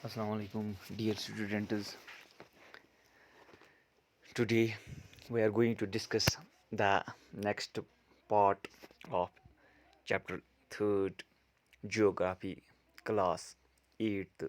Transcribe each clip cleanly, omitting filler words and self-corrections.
Assalamu alaikum, dear students. Today we are going to discuss the next part of chapter 3rd, Geography, class 8th.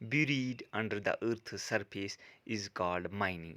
buried under the earth surface is called mining.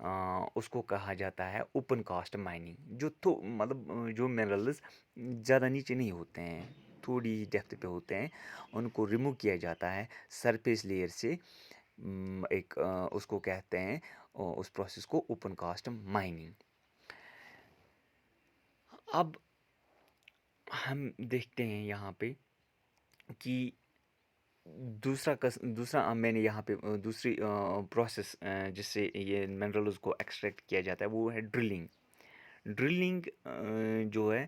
اس کو کہا جاتا ہے open cast mining, مطلب جو minerals زیادہ نیچے نہیں ہوتے ہیں، تھوڑی ڈیپتھ پہ ہوتے ہیں، ان کو ریموو کیا جاتا ہے سرفیس لیئر سے، ایک اس کو کہتے ہیں اس پروسیس کو اوپن کاسٹ مائننگ۔ اب ہم دیکھتے ہیں یہاں پہ کہ دوسرا میں نے یہاں پہ دوسری پروسیس جس سے یہ منرلز کو ایکسٹریکٹ کیا جاتا ہے وہ ہے ڈرلنگ۔ ڈرلنگ جو ہے،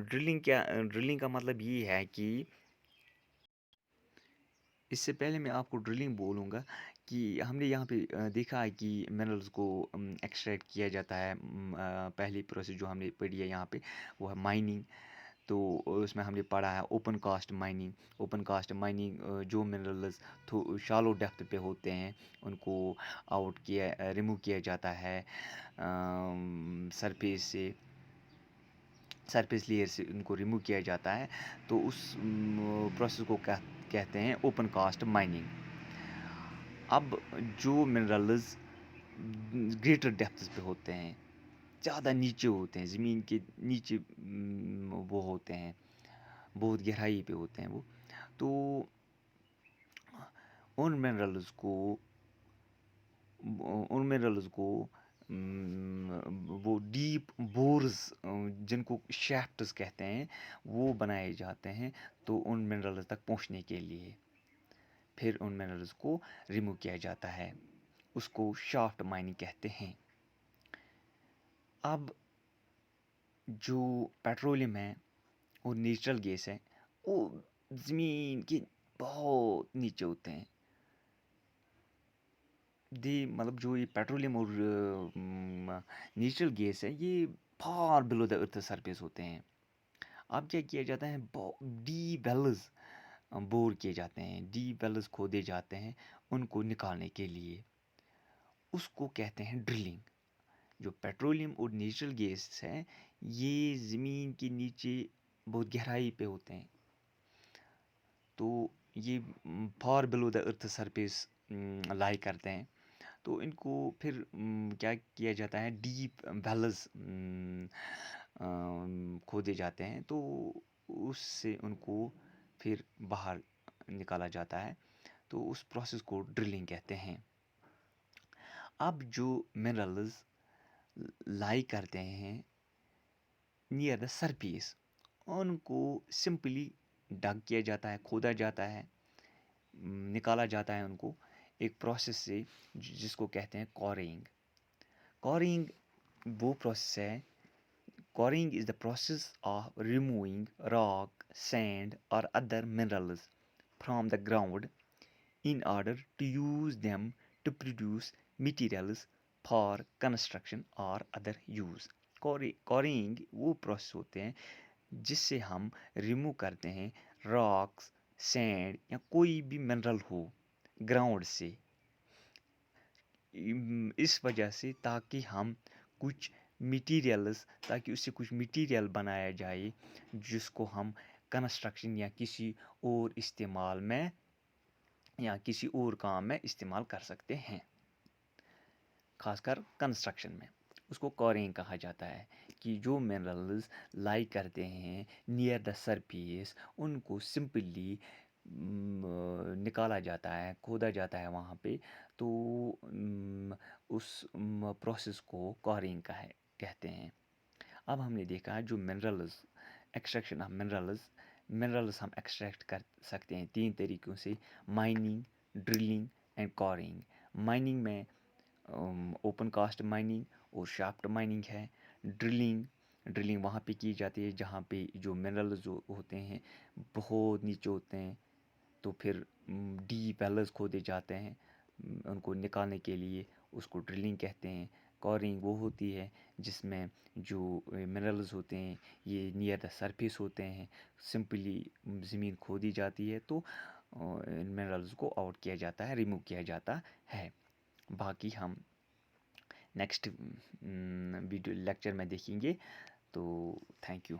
ڈرلنگ کا مطلب یہ ہے کہ اس سے پہلے میں آپ کو ڈرلنگ بولوں گا کہ ہم نے یہاں پہ دیکھا ہے کہ منرلز کو ایکسٹریکٹ کیا جاتا ہے۔ پہلی پروسیس جو ہم نے پڑھی ہے یہاں پہ وہ ہے مائننگ، تو اس میں ہم نے پڑھا ہے open cast mining. Open cast mining جو منرلز شالو ڈیپتھ پہ ہوتے ہیں ان کو ریموو کیا جاتا ہے سرفیس لیئر سے، ان کو ریموو کیا جاتا ہے، تو اس پروسیس کو کہتے ہیں اوپن کاسٹ مائننگ۔ اب جو منرلز گریٹر ڈیپتھز پہ ہوتے ہیں، زیادہ نیچے ہوتے ہیں، زمین کے نیچے وہ ہوتے ہیں، بہت گہرائی پہ ہوتے ہیں وہ، تو ان منرلز کو وہ ڈیپ بورز جن کو شیفٹس کہتے ہیں وہ بنائے جاتے ہیں، تو ان منرلز تک پہنچنے کے لیے پھر ان منرلز کو ریموو کیا جاتا ہے، اس کو شافٹ مائننگ کہتے ہیں۔ اب جو پیٹرولیم ہے اور نیچرل گیس ہے وہ زمین کے بہت نیچے ہوتے ہیں، مطلب جو یہ پیٹرولیم اور نیچرل گیس ہے یہ for blue the earth surface ہوتے ہیں۔ اب کیا کیا جاتا ہے، ڈیپ ویلز بور کیے جاتے ہیں، ڈیپ ویلز کھودے جاتے ہیں ان کو نکالنے کے لیے، اس کو کہتے ہیں ڈرلنگ۔ جو پیٹرولیم اور نیچرل گیس ہے یہ زمین کے نیچے بہت گہرائی پہ ہوتے ہیں، تو یہ for blue the earth surface لائی کرتے ہیں، تو ان کو پھر کیا کیا جاتا ہے، ڈیپ ویلز کھودے جاتے ہیں، تو اس سے ان کو پھر باہر نکالا جاتا ہے، تو اس پروسیس کو ڈرلنگ کہتے ہیں۔ اب جو منرلز لائی کرتے ہیں نیئر دا سرفیس ان کو سمپلی ڈگ کیا جاتا ہے، کھودا جاتا ہے، نکالا جاتا ہے ان کو ایک پروسیس سے جس کو کہتے ہیں کورنگ۔ کورنگ وہ پروسیس ہے، coring is the process of removing rock, sand اور other minerals from the ground in order to use them to produce materials for construction or other use۔ Covering وہ process ہوتے ہیں جس سے ہم remove کرتے ہیں راکس، سینڈ یا کوئی بھی منرل ہو گراؤنڈ سے، اس وجہ سے تاکہ اس سے کچھ میٹیریل بنایا جائے جس کو ہم کنسٹرکشن یا کسی اور استعمال میں یا کسی اور کام میں استعمال کر سکتے ہیں، خاص کر کنسٹرکشن میں۔ اس کو کورنگ کہا جاتا ہے کہ جو منرلز لائی کرتے ہیں نیئر دا سرفیس ان کو سمپلی نکالا جاتا ہے، کھودا جاتا ہے وہاں پہ، تو اس پروسیس کو کورنگ کہتے ہیں۔ اب ہم نے دیکھا جو ایکسٹریکشن آف منرلز ہم ایکسٹریکٹ کر سکتے ہیں 3 طریقوں سے، mining, drilling and covering. Mining میں اوپن کاسٹ مائننگ اور شافٹ مائننگ ہے۔ ڈرلنگ وہاں پہ کی جاتی ہے جہاں پہ جو منرلز ہوتے ہیں بہت نیچے ہوتے ہیں، تو پھر ڈیپ ویلز کھودے جاتے ہیں ان کو نکالنے کے لیے، اس کو ڈرلنگ کہتے ہیں۔ کورنگ وہ ہوتی ہے جس میں جو منرلز ہوتے ہیں یہ نیئر دا سرفیس ہوتے ہیں، سمپلی زمین کھودی جاتی ہے تو ان منرلز کو آؤٹ کیا جاتا ہے، ریموو کیا جاتا ہے۔ باقی ہم نیکسٹ ویڈیو لیکچر میں دیکھیں گے، تو تھینک یو۔